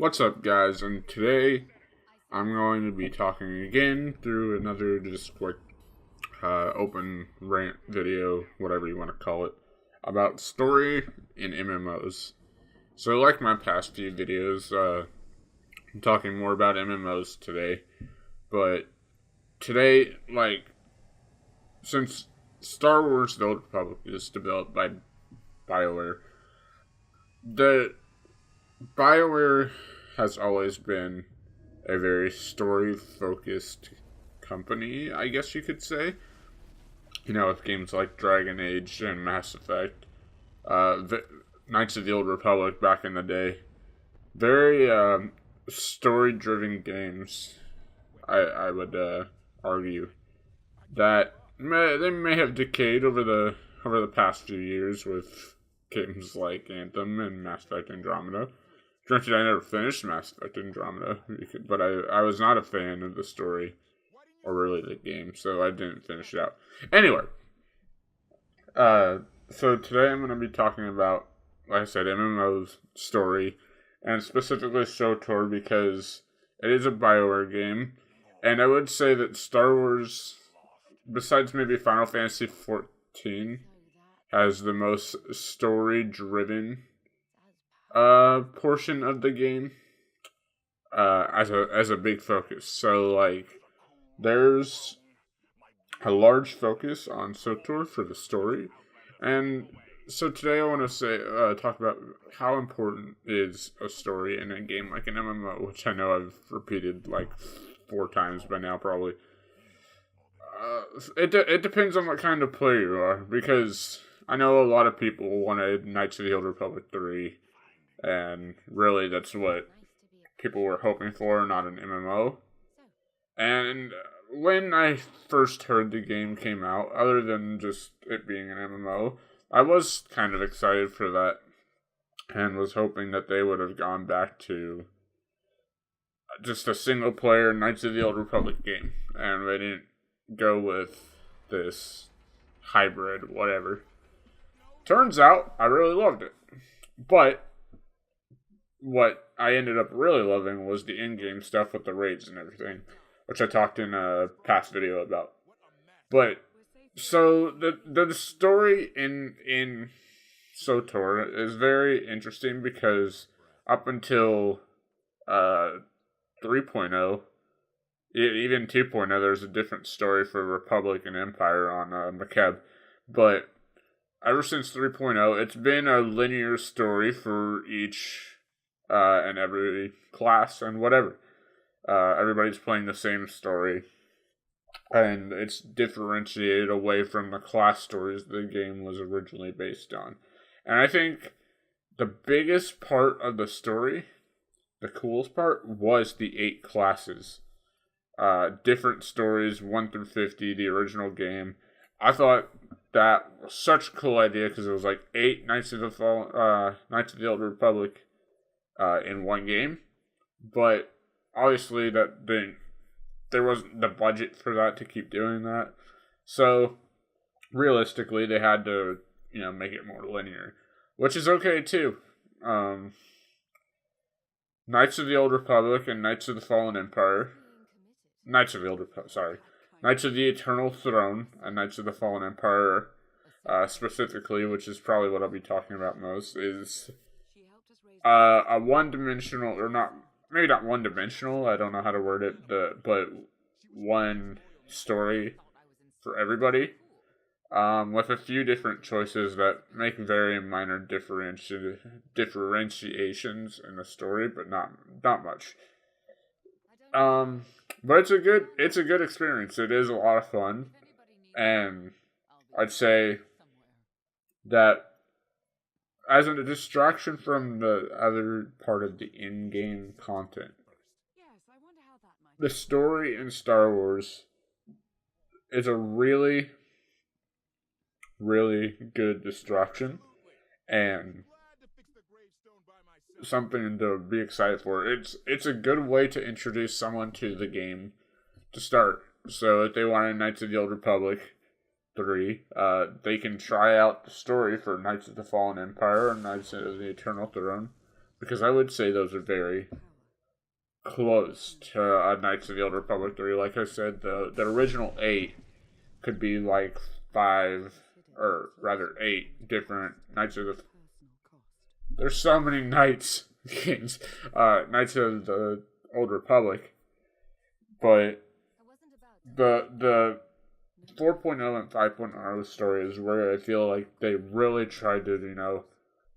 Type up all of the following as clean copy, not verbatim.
What's up, guys? And today I'm going to be talking again through another just quick open rant video, whatever you want to call it, about story in MMOs. So, like my past few videos, I'm talking more about MMOs today. But today, since Star Wars: The Old Republic is developed by BioWare, the BioWare has always been a very story-focused company, I guess you could say. You know, with games like Dragon Age and Mass Effect, Knights of the Old Republic back in the day. Very story-driven games, I would argue. That they may have decayed over the past few years with games like Anthem and Mass Effect Andromeda. Granted, I never finished Mass Effect Andromeda, but I was not a fan of the story, or really the game, so I didn't finish it out. Anyway, so today I'm going to be talking about, like I said, MMO's story, and specifically SWTOR because it is a BioWare game, and I would say that Star Wars, besides maybe Final Fantasy XIV, has the most story-driven portion of the game as a big focus. So there's a large focus on SWTOR for the story, and so today I want to talk about how important is a story in a game like an MMO, which I know I've repeated like 4 times by now probably. It depends on what kind of player you are, because I know a lot of people wanted Knights of the Old Republic 3, and really that's what people were hoping for, not an MMO. And when I first heard the game came out, other than just it being an MMO, I was kind of excited for that, and was hoping that they would have gone back to just a single player Knights of the Old Republic game, and they didn't go with this hybrid whatever. Turns out I really loved it, but what I ended up really loving was the in-game stuff with the raids and everything, which I talked in a past video about. But so the story in SWTOR is very interesting, because up until 3.0, even 2.0, there's a different story for Republic and Empire on Makeb, but ever since 3.0, it's been a linear story for each and every class and whatever. Everybody's playing the same story, and it's differentiated away from the class stories the game was originally based on. And I think the biggest part of the story, the coolest part, was the 8 classes. Different stories, 1 through 50, the original game. I thought that was such a cool idea, because it was like 8 Knights of the Old Republic in one game. But obviously there wasn't the budget for that to keep doing that. So realistically, they had to, make it more linear, which is okay too. Knights of the Old Republic and Knights of the Fallen Empire. Knights of the Eternal Throne and Knights of the Fallen Empire, specifically, which is probably what I'll be talking about most, is a one-dimensional, or not, maybe not one-dimensional, I don't know how to word it, but one story for everybody, with a few different choices that make very minor differentiations in the story, but not much. But it's a good experience. It is a lot of fun, and I'd say that as a distraction from the other part of the in-game content, the story in Star Wars is a really, really good distraction, and something to be excited for. It's a good way to introduce someone to the game to start. So if they wanted Knights of the Old Republic 3, they can try out the story for Knights of the Fallen Empire and Knights of the Eternal Throne, because I would say those are very close to Knights of the Old Republic 3. Like I said, the original 8 could be like 5, or rather 8 different Knights of the... There's so many Knights games. Knights of the Old Republic. But the 4.0 and 5.0 story is where I feel like they really tried to,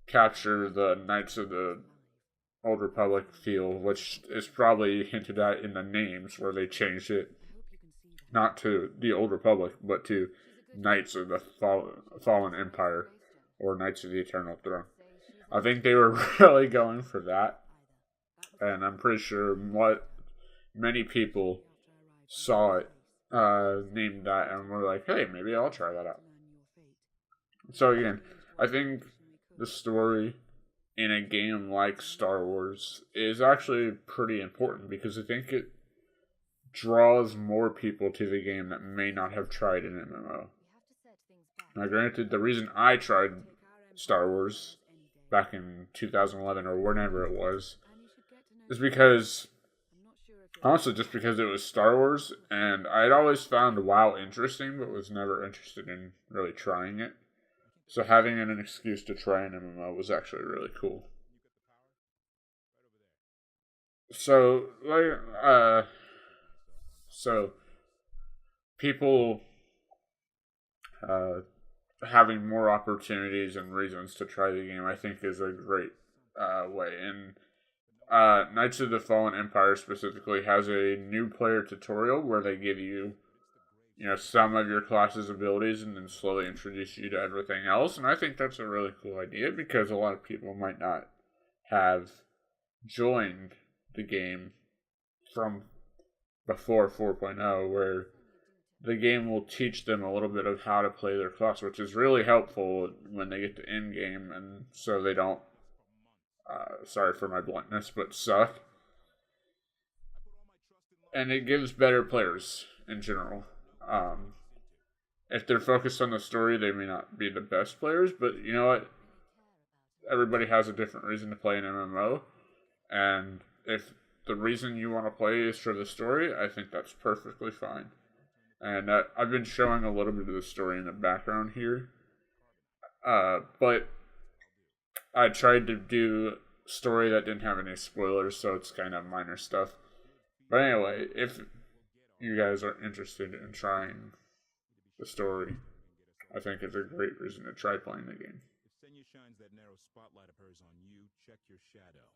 capture the Knights of the Old Republic feel, which is probably hinted at in the names where they changed it not to the Old Republic, but to Knights of the Fallen Empire, or Knights of the Eternal Throne. I think they were really going for that, and I'm pretty sure many people saw it named that and were like, hey, maybe I'll try that out. So again, I think the story in a game like Star Wars is actually pretty important, because I think it draws more people to the game that may not have tried an MMO. Now granted, the reason I tried Star Wars back in 2011 or whenever it was is because, honestly, just because it was Star Wars, and I'd always found WoW interesting, but was never interested in really trying it. So having an excuse to try an MMO was actually really cool. So, so people having more opportunities and reasons to try the game, I think, is a great way. And Knights of the Fallen Empire specifically has a new player tutorial where they give you, some of your class's abilities and then slowly introduce you to everything else. And I think that's a really cool idea, because a lot of people might not have joined the game from before 4.0, where the game will teach them a little bit of how to play their class, which is really helpful when they get to end game, and so they don't, sorry for my bluntness, but suck. And it gives better players in general. If they're focused on the story, they may not be the best players, but you know what? Everybody has a different reason to play an MMO, and if the reason you want to play is for the story, I think that's perfectly fine. And I've been showing a little bit of the story in the background here, but I tried to do story that didn't have any spoilers, so it's kind of minor stuff. But anyway, if you guys are interested in trying the story, I think it's a great reason to try playing the game. If Senya shines that narrow spotlight of hers on you, check your shadow.